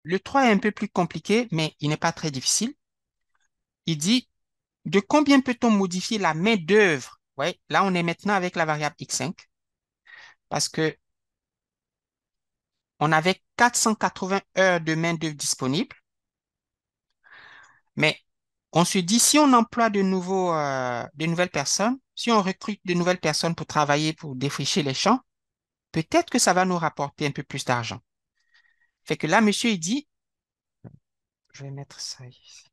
Le 3 est un peu plus compliqué, mais il n'est pas très difficile. Il dit, de combien peut-on modifier la main-d'œuvre? Ouais, là, on est maintenant avec la variable x5 parce que on avait 480 heures de main-d'œuvre disponibles, mais on se dit, si on emploie de nouvelles personnes, si on recrute de nouvelles personnes pour travailler, pour défricher les champs, peut-être que ça va nous rapporter un peu plus d'argent. Fait que là, monsieur, il dit, je vais mettre ça ici.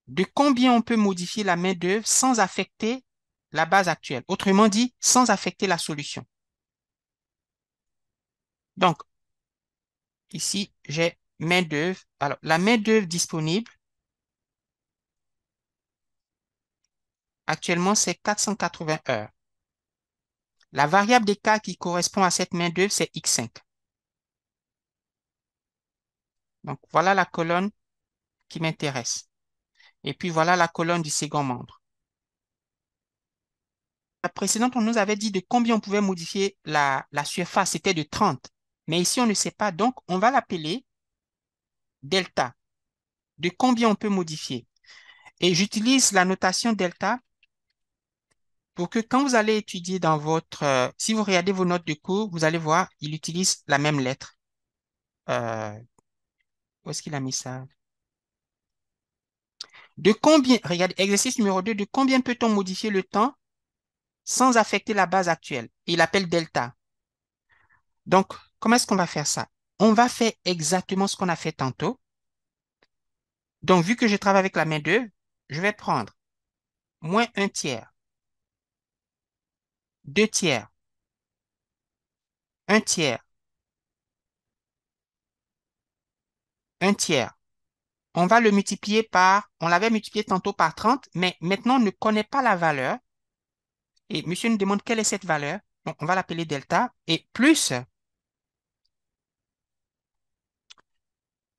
De combien on peut modifier la main-d'œuvre sans affecter la base actuelle? Autrement dit, sans affecter la solution. Donc, ici, j'ai main-d'œuvre. Alors, la main-d'œuvre disponible, actuellement, c'est 480 heures. La variable d'écart qui correspond à cette main-d'œuvre, c'est x5. Donc, voilà la colonne qui m'intéresse. Et puis, voilà la colonne du second membre. La précédente, on nous avait dit de combien on pouvait modifier la surface. C'était de 30. Mais ici, on ne sait pas. Donc, on va l'appeler delta. De combien on peut modifier. Et j'utilise la notation delta pour que quand vous allez étudier dans si vous regardez vos notes de cours, vous allez voir, il utilise la même lettre. Euh, Où est-ce qu'il a mis ça? De combien, regardez, exercice numéro 2, de combien peut-on modifier le temps sans affecter la base actuelle? Il appelle delta. Donc, comment est-ce qu'on va faire ça? On va faire exactement ce qu'on a fait tantôt. Donc, vu que je travaille avec la main d'œuvre, je vais prendre moins un tiers, deux tiers, un tiers, un tiers. On va le multiplier on l'avait multiplié tantôt par 30, mais maintenant on ne connaît pas la valeur. Et monsieur nous demande quelle est cette valeur. Donc, on va l'appeler delta. Et plus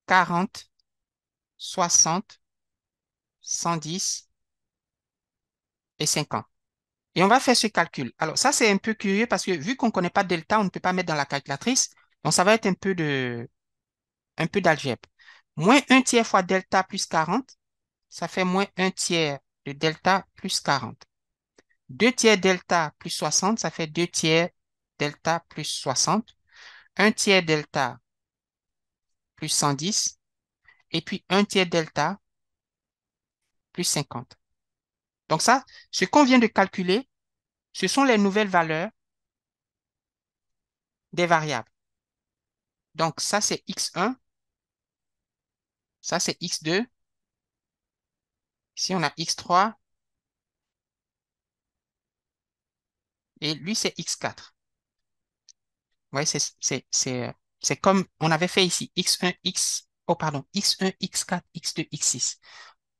40, 60, 110 et 50. Et on va faire ce calcul. Alors, ça, c'est un peu curieux parce que vu qu'on ne connaît pas delta, on ne peut pas mettre dans la calculatrice. Donc, ça va être un peu d'algèbre. Moins un tiers fois delta plus 40, ça fait moins un tiers de delta plus 40. 2 tiers delta plus 60, ça fait 2 tiers delta plus 60. Un tiers delta plus 110. Et puis un tiers delta plus 50. Donc ça, ce qu'on vient de calculer, ce sont les nouvelles valeurs des variables. Donc ça, c'est x1, ça, c'est x2. Ici, on a x3 et lui, c'est x4. Vous voyez, c'est comme on avait fait ici, x1, oh pardon, x1, x4, x2, x6.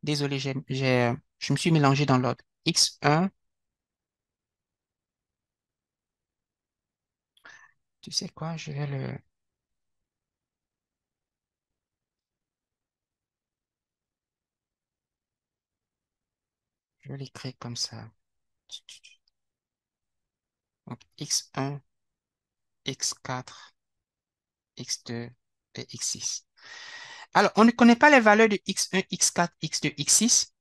Désolé, je me suis mélangé dans l'ordre. X1, tu sais quoi, je vais l'écrire comme ça. Donc, x1, x4, x2 et x6. Alors, on ne connaît pas les valeurs de x1, x4, x2, x6,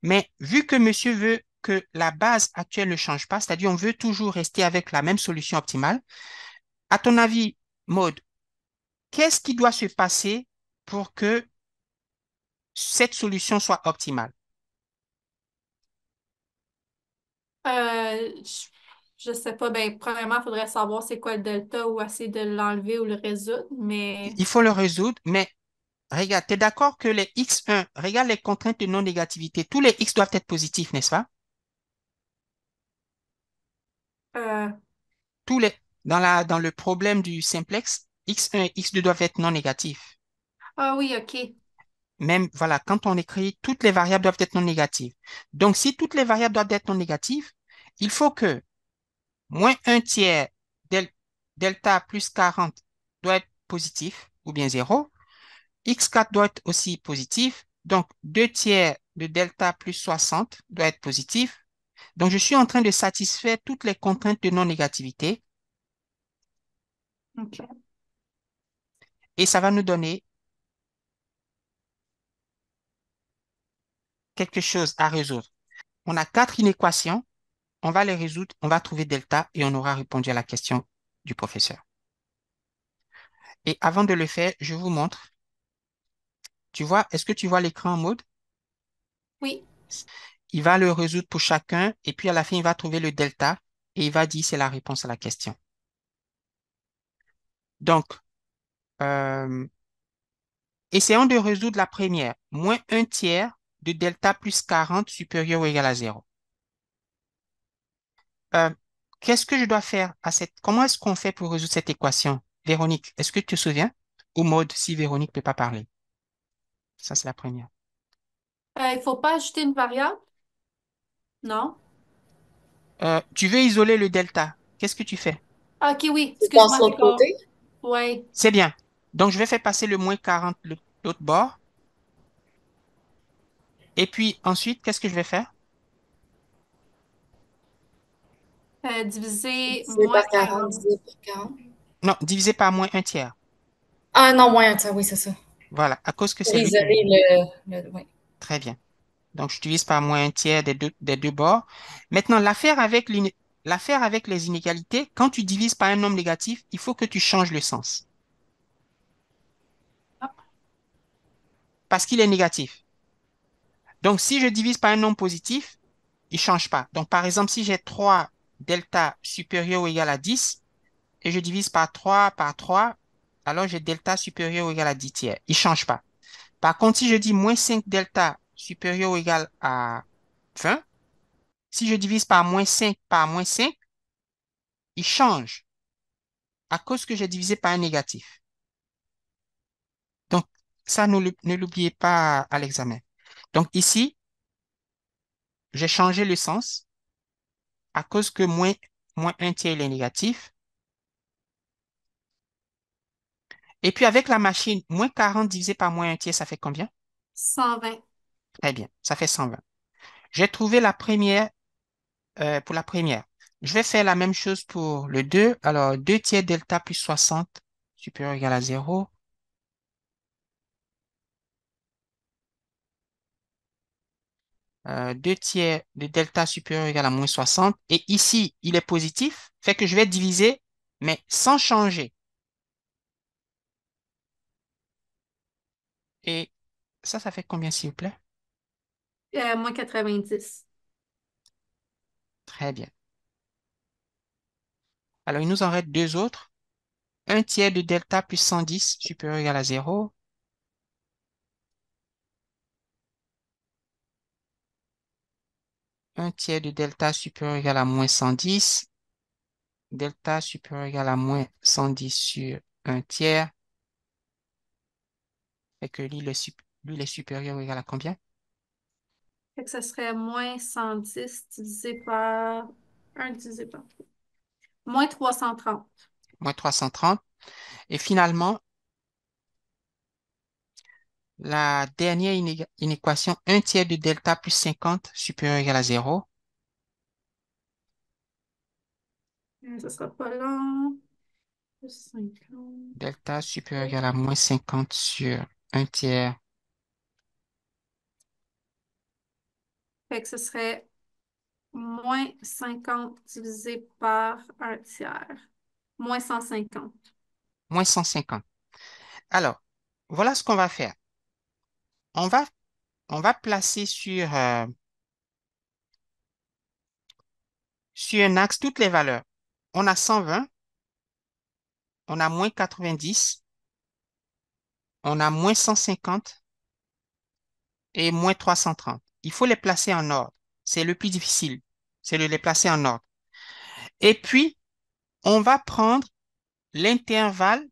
mais vu que monsieur veut que la base actuelle ne change pas, c'est-à-dire on veut toujours rester avec la même solution optimale, à ton avis, Maud, qu'est-ce qui doit se passer pour que cette solution soit optimale? Euh, je, je sais pas, ben, premièrement, il faudrait savoir c'est quoi le delta ou essayer de l'enlever ou le résoudre, mais Il faut le résoudre, mais regarde, tu es d'accord que les x1, regarde les contraintes de non-négativité, tous les x doivent être positifs, n'est-ce pas? euh, Tous les, dans le problème du simplex, x1 et x2 doivent être non négatifs. ah oui, ok. Même, voilà, quand on écrit, toutes les variables doivent être non négatives. Donc, si toutes les variables doivent être non négatives, il faut que moins un tiers del- delta plus 40 doit être positif, ou bien zéro. X4 doit être aussi positif. Donc, 2 tiers de delta plus 60 doit être positif. Donc, je suis en train de satisfaire toutes les contraintes de non-négativité. Ok. et ça va nous donner quelque chose à résoudre. On a 4 inéquations, on va les résoudre, on va trouver delta et on aura répondu à la question du professeur. Et avant de le faire, je vous montre. Tu vois, est-ce que tu vois l'écran en mode? Oui. Il va le résoudre pour chacun et puis à la fin, il va trouver le delta et il va dire c'est la réponse à la question. Donc, euh, essayons de résoudre la première. Moins un tiers de delta plus 40 supérieur ou égal à zéro. Euh, qu'est-ce que je dois faire à cette... Comment est-ce qu'on fait pour résoudre cette équation? Véronique, est-ce que tu te souviens? Ou Maude, si Véronique ne peut pas parler. Ça, c'est la première. Il faut pas ajouter une variable? Non? Tu veux isoler le delta. Qu'est-ce que tu fais? Ah, ok, oui, Tu passes excuse-moi, c'est l'autre quoi? côté? Ouais. C'est bien. Donc, je vais faire passer le moins 40 l'autre bord. Et puis, ensuite, qu'est-ce que je vais faire? Diviser Divisé moins par 40, 40. divisé par 40. Non, diviser par moins un tiers. Ah non, moins un tiers, oui, c'est ça. Voilà, à cause que Pour c'est lui que... isoler oui. Très bien. Donc, je divise par moins un tiers des deux bords. Maintenant, l'affaire avec les inégalités, quand tu divises par un nombre négatif, il faut que tu changes le sens Ah, parce qu'il est négatif. Donc, si je divise par un nombre positif, il ne change pas. Donc, par exemple, si j'ai 3 delta supérieur ou égal à 10 et je divise par 3, alors j'ai delta supérieur ou égal à 10 tiers. Il ne change pas. Par contre, si je dis moins 5 delta supérieur ou égal à 20, si je divise par moins 5, il change à cause que j'ai divisé par un négatif. Donc, ça, ne l'oubliez pas à l'examen. Donc, ici, j'ai changé le sens à cause que moins un tiers, il est négatif. Et puis, avec la machine, moins 40 divisé par moins un tiers, ça fait combien? 120. Très bien, ça fait 120. J'ai trouvé la première pour la première. Je vais faire la même chose pour le 2. Alors, 2 tiers delta plus 60 supérieur ou égal à zéro. 2 tiers de delta supérieur ou égal à moins 60. Et ici, il est positif, fait que je vais diviser, mais sans changer. Et ça fait combien, s'il vous plaît? Moins 90. Très bien. Alors, il nous en reste deux autres. Un tiers de delta plus 110 supérieur ou égal à zéro. Un tiers de delta supérieur ou égal à moins 110. Delta supérieur ou égal à moins 110 sur un tiers. Fait que lui, il est supérieur ou égal à combien? Fait que ça serait moins 110 divisé par 1 divisé par 3. Moins 330. Moins 330. Et finalement, la dernière inéquation, un tiers de delta plus 50 supérieur ou égal à zéro. Ça sera pas long. Plus 50. Delta supérieur ou égal à moins 50 sur un tiers. Fait que ce serait moins 50 divisé par un tiers. Moins 150. Moins 150. Alors, voilà ce qu'on va faire. On va, on va placer sur un axe toutes les valeurs. On a 120, on a moins 90, on a moins 150 et moins 330. Il faut les placer en ordre. C'est le plus difficile. C'est de les placer en ordre. Et puis, on va prendre l'intervalle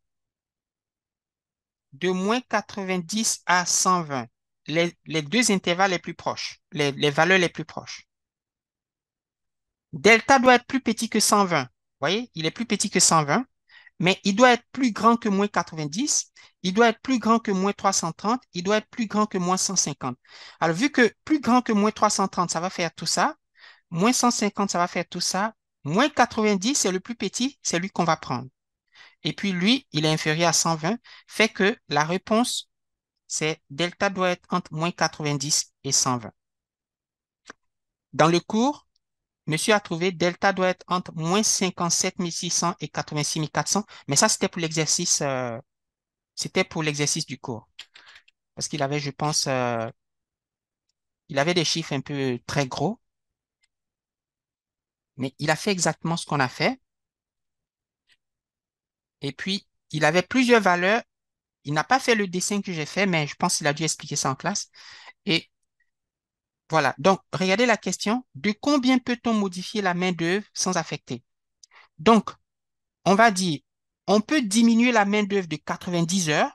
de moins 90 à 120. Les deux intervalles les plus proches, les valeurs les plus proches. Delta doit être plus petit que 120. Vous voyez, il est plus petit que 120, mais il doit être plus grand que moins 90, il doit être plus grand que moins 330, il doit être plus grand que moins 150. Alors, vu que plus grand que moins 330, ça va faire tout ça, moins 150, ça va faire tout ça, moins 90, c'est le plus petit, c'est lui qu'on va prendre. et puis lui, il est inférieur à 120, fait que la réponse, c'est delta doit être entre moins 90 et 120. Dans le cours, monsieur a trouvé delta doit être entre moins 57 600 et 86 400, mais ça, c'était pour l'exercice du cours. Parce qu'il avait, je pense, il avait des chiffres un peu très gros, mais il a fait exactement ce qu'on a fait. Et puis, il avait plusieurs valeurs. Il n'a pas fait le dessin que j'ai fait, mais je pense qu'il a dû expliquer ça en classe. Et voilà. Donc, regardez la question. De combien peut-on modifier la main-d'œuvre sans affecter? Donc, on va dire, on peut diminuer la main-d'œuvre de 90 heures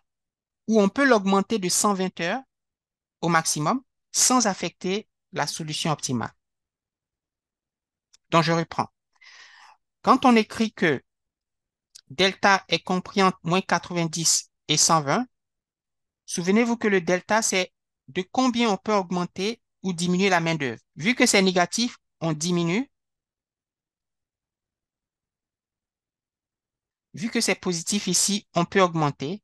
ou on peut l'augmenter de 120 heures au maximum sans affecter la solution optimale. Donc, je reprends. Quand on écrit que delta est compris entre moins 90 et 120, souvenez-vous que le delta, c'est de combien on peut augmenter ou diminuer la main-d'œuvre. Vu que c'est négatif, on diminue. Vu que c'est positif ici, on peut augmenter.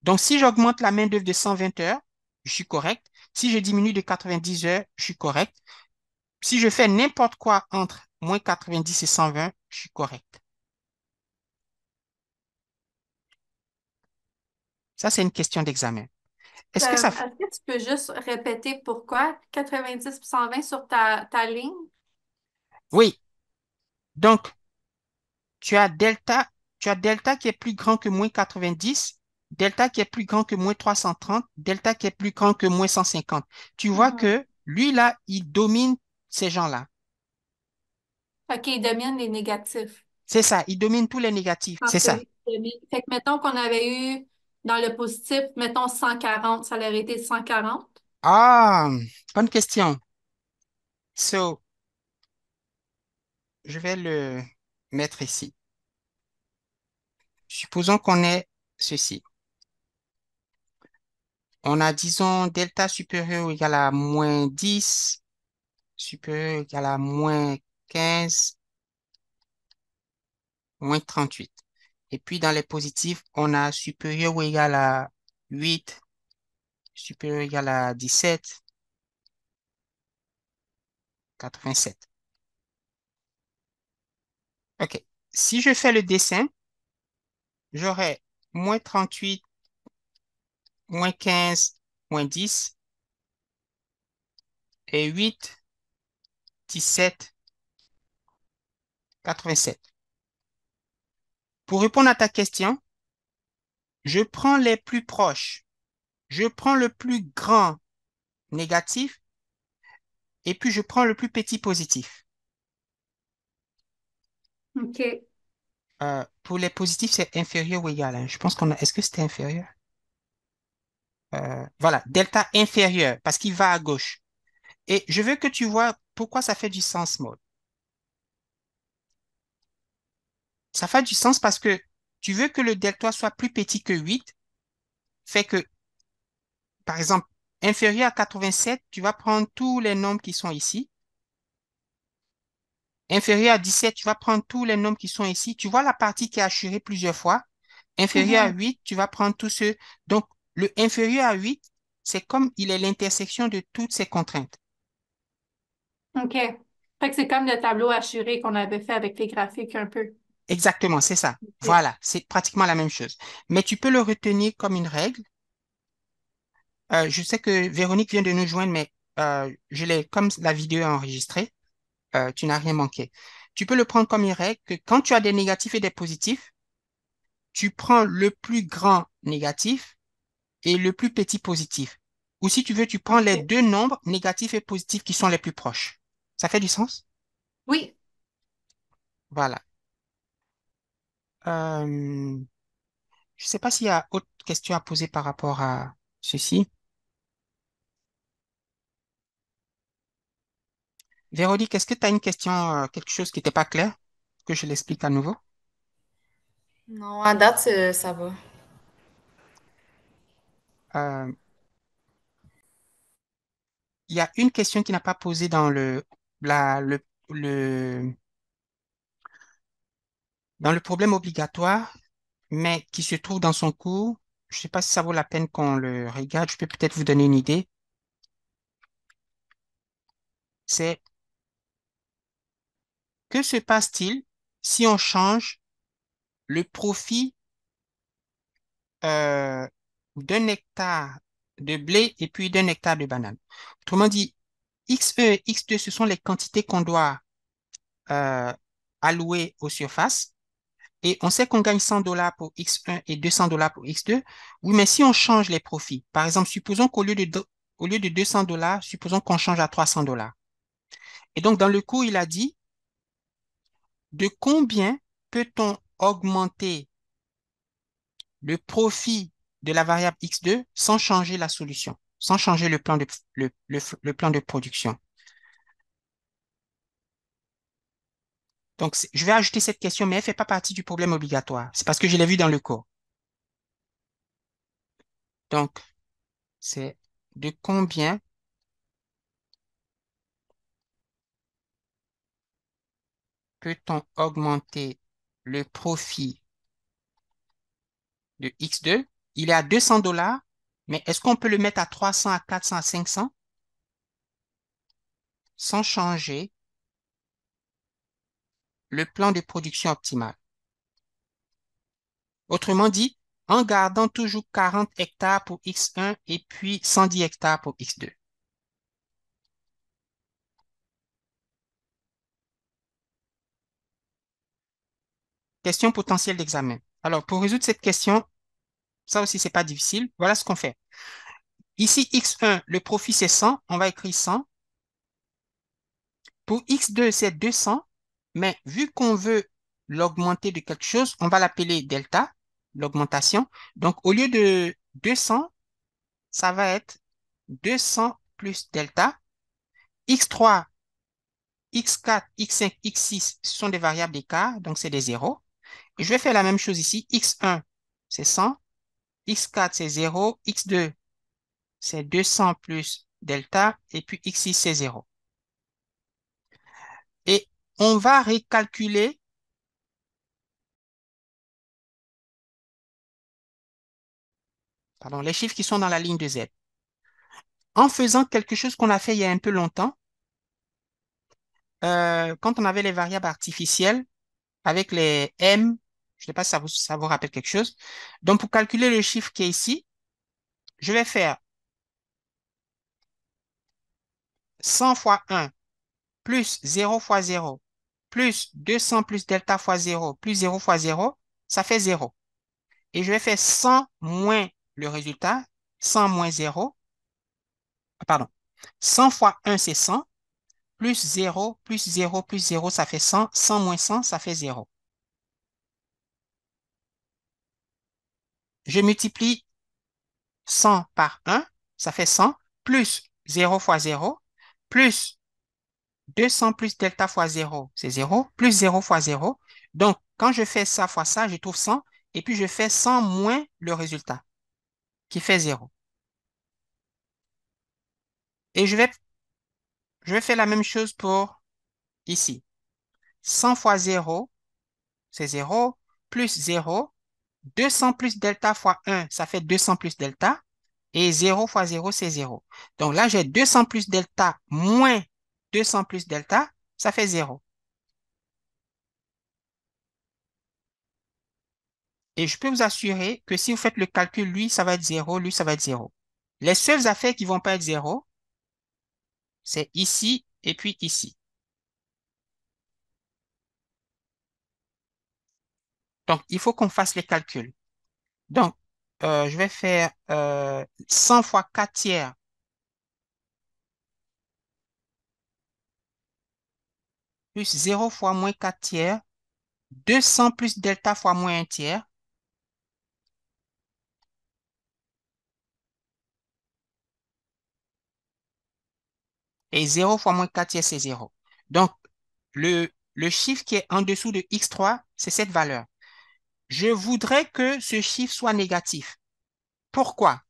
Donc, si j'augmente la main-d'œuvre de 120 heures, je suis correct. Si je diminue de 90 heures, je suis correct. Si je fais n'importe quoi entre moins 90 et 120, je suis correct. Ça, c'est une question d'examen. Est-ce que ça... Est-ce que tu peux juste répéter pourquoi 90 puis 120 sur ta ligne? Oui. Donc, tu as delta, tu as delta qui est plus grand que moins 90, delta qui est plus grand que moins 330, delta qui est plus grand que moins 150. Tu vois Mhm. que lui, là, il domine ces gens-là. OK, il domine les négatifs. C'est ça, il domine tous les négatifs. C'est ça. Parfait. Fait que mettons qu'on avait eu dans le positif, mettons 140, ça aurait été 140. Ah, bonne question. So, je vais le mettre ici. Supposons qu'on ait ceci. On a, disons, delta supérieur ou égal à moins 10, supérieur ou égal à moins 15, moins 38. Et puis dans les positifs, on a supérieur ou égal à 8, supérieur ou égal à 17, 87. OK. Si je fais le dessin, j'aurai moins 38, moins 15, moins 10 et 8, 17, 87. Pour répondre à ta question, je prends les plus proches. Je prends le plus grand négatif et puis je prends le plus petit positif. OK. Pour les positifs, c'est inférieur ou égal, hein. Je pense qu'on a... Est-ce que c'était inférieur? Voilà, delta inférieur parce qu'il va à gauche. Et je veux que tu vois pourquoi ça fait du sens, Maud. Ça fait du sens parce que tu veux que le delta soit plus petit que 8, fait que, par exemple, inférieur à 87, tu vas prendre tous les nombres qui sont ici. Inférieur à 17, tu vas prendre tous les nombres qui sont ici. Tu vois la partie qui est assurée plusieurs fois. Inférieur à Mhm. 8, tu vas prendre tous ceux. Donc, le inférieur à 8, c'est comme il est l'intersection de toutes ces contraintes. OK. Fait que c'est comme le tableau assuré qu'on avait fait avec les graphiques un peu. Exactement, c'est ça. OK. Voilà, c'est pratiquement la même chose. Mais tu peux le retenir comme une règle. Je sais que Véronique vient de nous joindre, mais je l'ai, comme la vidéo est enregistrée, tu n'as rien manqué. Tu peux le prendre comme une règle que quand tu as des négatifs et des positifs, tu prends le plus grand négatif et le plus petit positif. Ou si tu veux, tu prends les OK. deux nombres négatifs et positifs qui sont les plus proches. Ça fait du sens? Oui. Voilà. Euh, je ne sais pas s'il y a autre question à poser par rapport à ceci. Véronique, est-ce que tu as une question, quelque chose qui n'était pas clair, que je l'explique à nouveau? Non, à date, ça va. Euh, il y a une question qui n'a pas posée dans la, le, Dans le problème obligatoire, mais qui se trouve dans son cours, je ne sais pas si ça vaut la peine qu'on le regarde, je peux peut-être vous donner une idée. C'est que se passe-t-il si on change le profit euh, d'un hectare de blé et puis d'un hectare de banane? Autrement dit, X1 et X2, ce sont les quantités qu'on doit euh, allouer aux surfaces. Et on sait qu'on gagne 100 dollars pour X1 et 200 dollars pour X2. Oui, mais si on change les profits, par exemple, supposons au lieu de 200 dollars, supposons qu'on change à 300 dollars. Et donc, dans le cours, il a dit de combien peut-on augmenter le profit de la variable X2 sans changer la solution, sans changer le plan de production. Donc, je vais ajouter cette question, mais elle ne fait pas partie du problème obligatoire. C'est parce que je l'ai vu dans le cours. Donc, c'est de combien peut-on augmenter le profit de X2? Il est à 200 dollars, mais est-ce qu'on peut le mettre à 300, à 400, à 500 sans changer le plan de production optimal? Autrement dit, en gardant toujours 40 hectares pour X1 et puis 110 hectares pour X2. Question potentielle d'examen. Alors, pour résoudre cette question, ça aussi, c'est pas difficile. Voilà ce qu'on fait. Ici, X1, le profit, c'est 100. On va écrire 100. Pour X2, c'est 200. Mais vu qu'on veut l'augmenter de quelque chose, on va l'appeler delta, l'augmentation. Donc, au lieu de 200, ça va être 200 plus delta. X3, X4, X5, X6, ce sont des variables d'écart, donc c'est des zéros. Et je vais faire la même chose ici. X1, c'est 100. X4, c'est 0. X2, c'est 200 plus delta. Et puis X6, c'est 0. Et on va recalculer, pardon, les chiffres qui sont dans la ligne de Z. En faisant quelque chose qu'on a fait il y a un peu longtemps, quand on avait les variables artificielles avec les M, je ne sais pas si ça vous rappelle quelque chose. Donc, pour calculer le chiffre qui est ici, je vais faire 100 fois 1 plus 0 fois 0 plus 200 plus delta fois 0 plus 0 fois 0, ça fait 0. Et je vais faire 100 moins le résultat, 100 moins 0, pardon, 100 fois 1, c'est 100, plus 0, plus 0, plus 0, ça fait 100, 100 moins 100, ça fait 0. Je multiplie 100 par 1, ça fait 100, plus 0 fois 0, plus 200 plus delta fois 0, c'est 0, plus 0 fois 0. Donc, quand je fais ça fois ça, je trouve 100, et puis je fais 100 moins le résultat, qui fait 0. Et je vais faire la même chose pour ici. 100 fois 0, c'est 0, plus 0, 200 plus delta fois 1, ça fait 200 plus delta, et 0 fois 0, c'est 0. Donc là, j'ai 200 plus delta moins 200 plus delta, ça fait 0. Et je peux vous assurer que si vous faites le calcul, lui, ça va être 0, lui, ça va être 0. Les seules affaires qui vont pas être 0, c'est ici et puis ici. Donc, il faut qu'on fasse les calculs. Donc, je vais faire 100 fois 4 tiers plus 0 fois moins 4 tiers, 200 plus delta fois moins un tiers, et 0 fois moins 4 tiers, c'est 0. Donc, le chiffre qui est en dessous de x3, c'est cette valeur. Je voudrais que ce chiffre soit négatif. Pourquoi?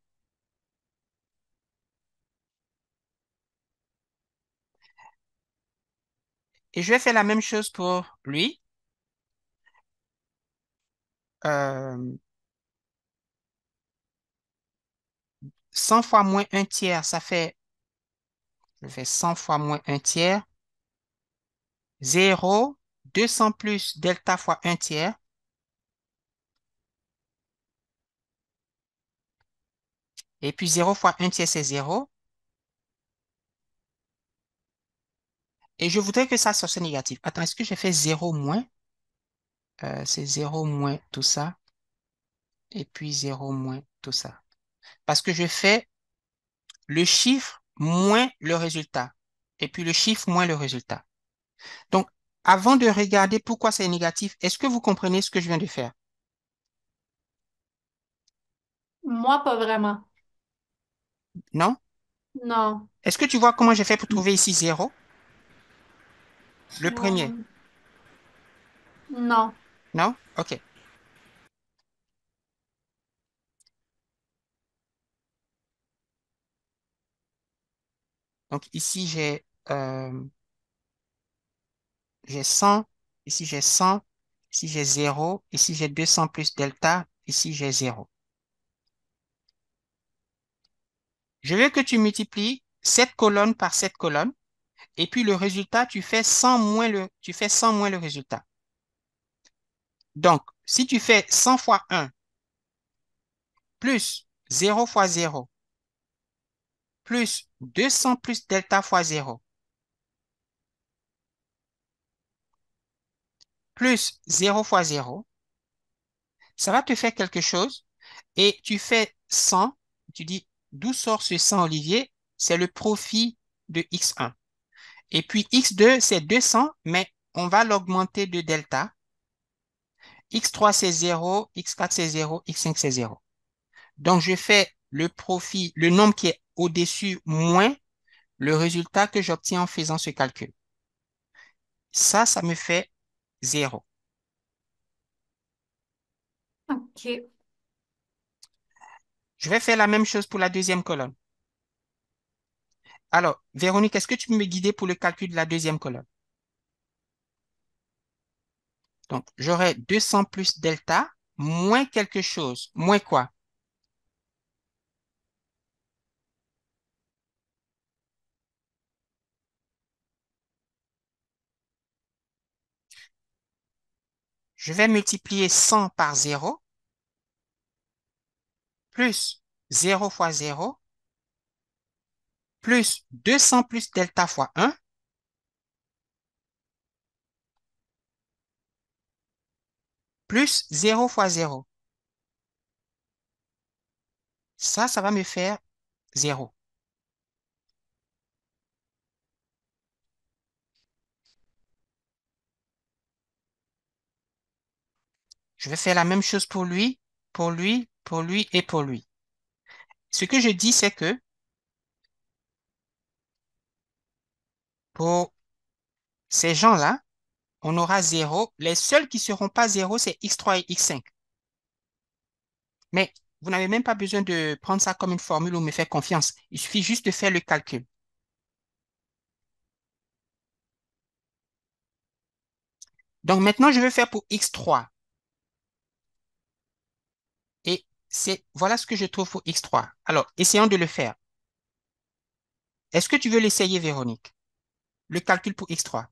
Et je vais faire la même chose pour lui. euh, 100 fois moins un tiers, ça fait, je fais 100 fois moins un tiers, 0, 200 plus delta fois un tiers, et puis 0 fois un tiers, c'est 0. Et je voudrais que ça soit négatif. Attends, est-ce que j'ai fait 0 moins? C'est 0 moins tout ça, et puis 0 moins tout ça. Parce que je fais le chiffre moins le résultat, et puis le chiffre moins le résultat. Donc, avant de regarder pourquoi c'est négatif, est-ce que vous comprenez ce que je viens de faire? Moi, pas vraiment. Non? Non. Est-ce que tu vois comment j'ai fait pour trouver ici 0? Le premier? Euh, non. Non? OK. Donc, ici, j'ai 100. Ici, j'ai 100. Ici, j'ai 0. Ici, j'ai 200 plus delta. Ici, j'ai 0. Je veux que tu multiplies cette colonne par cette colonne. Et puis, le résultat, tu fais 100 moins le résultat. Donc, si tu fais 100 fois 1 plus 0 fois 0 plus 200 plus delta fois 0 plus 0 fois 0, ça va te faire quelque chose. Et tu fais 100, tu dis, d'où sort ce 100, Olivier? C'est le profit de x1. Et puis x2, c'est 200, mais on va l'augmenter de delta. x3, c'est 0, x4, c'est 0, x5, c'est 0. Donc, je fais le profit, le nombre qui est au-dessus moins le résultat que j'obtiens en faisant ce calcul. Ça me fait 0. OK. Je vais faire la même chose pour la deuxième colonne. Alors, Véronique, est-ce que tu peux me guider pour le calcul de la deuxième colonne? Donc, j'aurai 200 plus delta moins quelque chose. Moins quoi? Je vais multiplier 100 par 0 plus 0 fois 0 plus 200 plus delta fois 1 plus 0 fois 0. Ça va me faire 0. Je vais faire la même chose pour lui, pour lui, pour lui et pour lui. Ce que je dis, c'est que pour ces gens-là, on aura 0. Les seuls qui ne seront pas 0, c'est x3 et x5. Mais vous n'avez même pas besoin de prendre ça comme une formule ou me faire confiance. Il suffit juste de faire le calcul. Donc maintenant, je vais faire pour x3. Et voilà ce que je trouve pour x3. Alors, essayons de le faire. Est-ce que tu veux l'essayer, Véronique? Le calcul pour x3.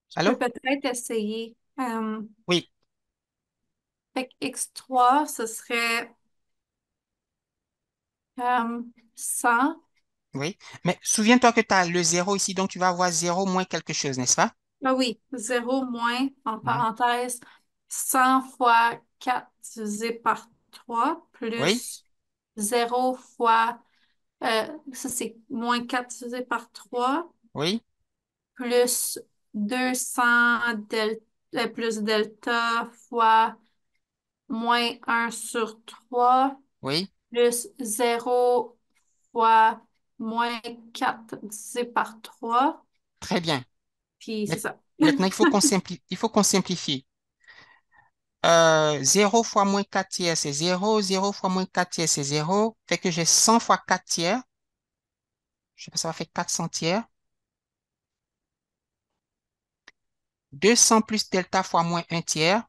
Je peux Allô? peut-être essayer. Oui, Fait que X3, ce serait 100. oui. Mais souviens-toi que tu as le 0 ici, donc tu vas avoir 0 moins quelque chose, n'est-ce pas? Ah oui, 0 moins, en Mhm. parenthèse, 100 fois 4 divisé par 3 Oui, plus 0 fois, ça c'est moins 4 divisé par 3 oui, plus 200 plus delta fois moins 1/3 oui. plus 0 fois moins 4 divisé par 3 Très bien. puis c'est Maint- ça. Maintenant, il faut qu'on simplifie. 0 fois moins 4 tiers, c'est 0. 0 fois moins 4 tiers, c'est 0. Fait que j'ai 100 fois 4 tiers. Je sais pas, ça va faire 400 tiers. 200 plus delta fois moins un tiers.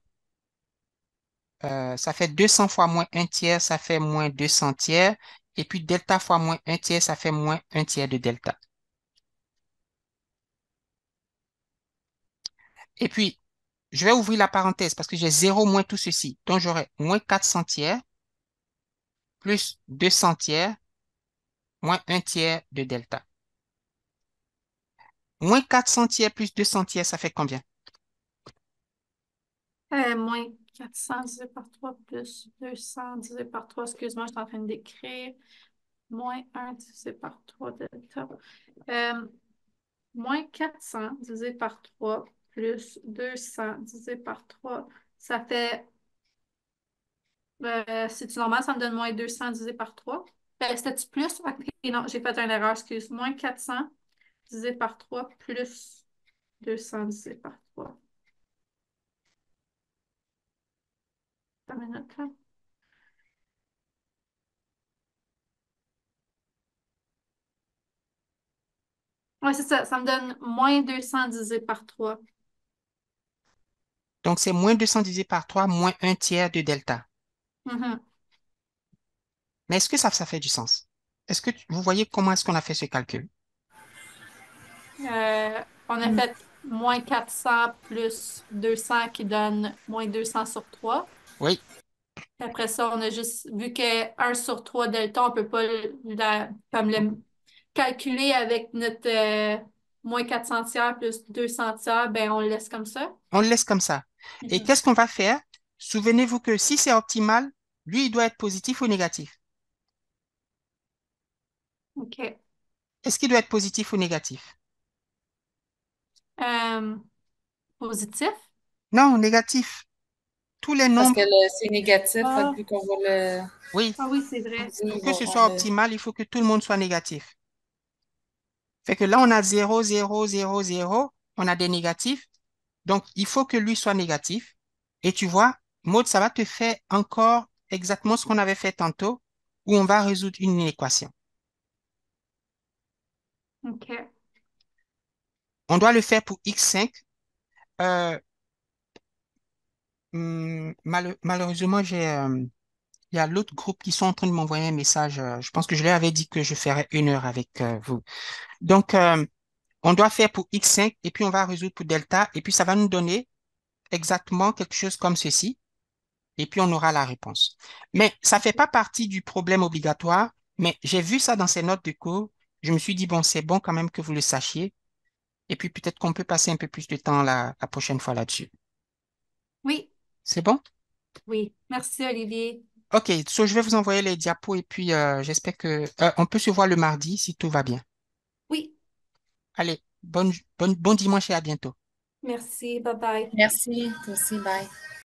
Ça fait 200 fois moins un tiers, ça fait moins 200 tiers. Et puis delta fois moins un tiers, ça fait moins un tiers de delta. Et puis, je vais ouvrir la parenthèse parce que j'ai 0 moins tout ceci. Donc, j'aurai moins 400 tiers plus 200 tiers moins un tiers de delta. Moins 400 tiers plus 200 tiers, ça fait combien? Moins 400 divisé par 3 plus 200 divisé par 3. Excuse-moi, je suis en train d'écrire. Moins 1 divisé par 3 delta. Euh, Moins 400 divisé par 3 plus 200 divisé par 3. Ça fait, c'est-tu normal? Ça me donne moins 200 divisé par 3. C'était-tu plus? Ok, non, j'ai fait une erreur, excuse. Moins 400 divisé par 3 plus 200 divisé par 3. Attends une minute, là. Oui, c'est ça. Ça me donne moins 200 divisé par 3. Donc, c'est moins 200 divisé par 3 moins un tiers de delta. Mhm. Mais est-ce que ça fait du sens? Est-ce que vous voyez comment est-ce qu'on a fait ce calcul? On a fait moins 400 plus 200 qui donne moins 200 sur 3. Oui, Après ça, on a juste vu que 1 sur 3 delta, on ne peut pas comme le calculer avec notre moins 400 tiers plus 200 tiers, ben on le laisse comme ça. on le laisse comme ça. Et Mhm. qu'est-ce qu'on va faire? Souvenez-vous que si c'est optimal, lui, il doit être positif ou négatif. OK. Est-ce qu'il doit être positif ou négatif? Euh, Positif. Non, négatif. Tous les Parce que nombres, c'est négatif, fait que Ah, vu qu'on va le oui, ah oui, c'est vrai. pour diviser, que ce on soit le... optimal, il faut que tout le monde soit négatif. Fait que là, on a 0, 0, 0, 0. On a des négatifs. Donc, il faut que lui soit négatif. Et tu vois, Maud, ça va te faire encore exactement ce qu'on avait fait tantôt, où on va résoudre une équation. OK. On doit le faire pour x5. Euh, malheureusement, il y a l'autre groupe qui sont en train de m'envoyer un message. Je pense que je leur avais dit que je ferais 1 heure avec vous. Donc, on doit faire pour x5 et puis on va résoudre pour delta et puis ça va nous donner exactement quelque chose comme ceci et puis on aura la réponse. Mais ça fait pas partie du problème obligatoire, mais j'ai vu ça dans ces notes de cours. Je me suis dit, bon, c'est bon quand même que vous le sachiez et puis peut-être qu'on peut passer un peu plus de temps la prochaine fois là-dessus. Oui, C'est bon? oui. Merci, Olivier. OK, so je vais vous envoyer les diapos et puis j'espère que on peut se voir le mardi si tout va bien. Oui, Allez, bon dimanche et à bientôt. merci. Bye bye. Merci, toi aussi, bye.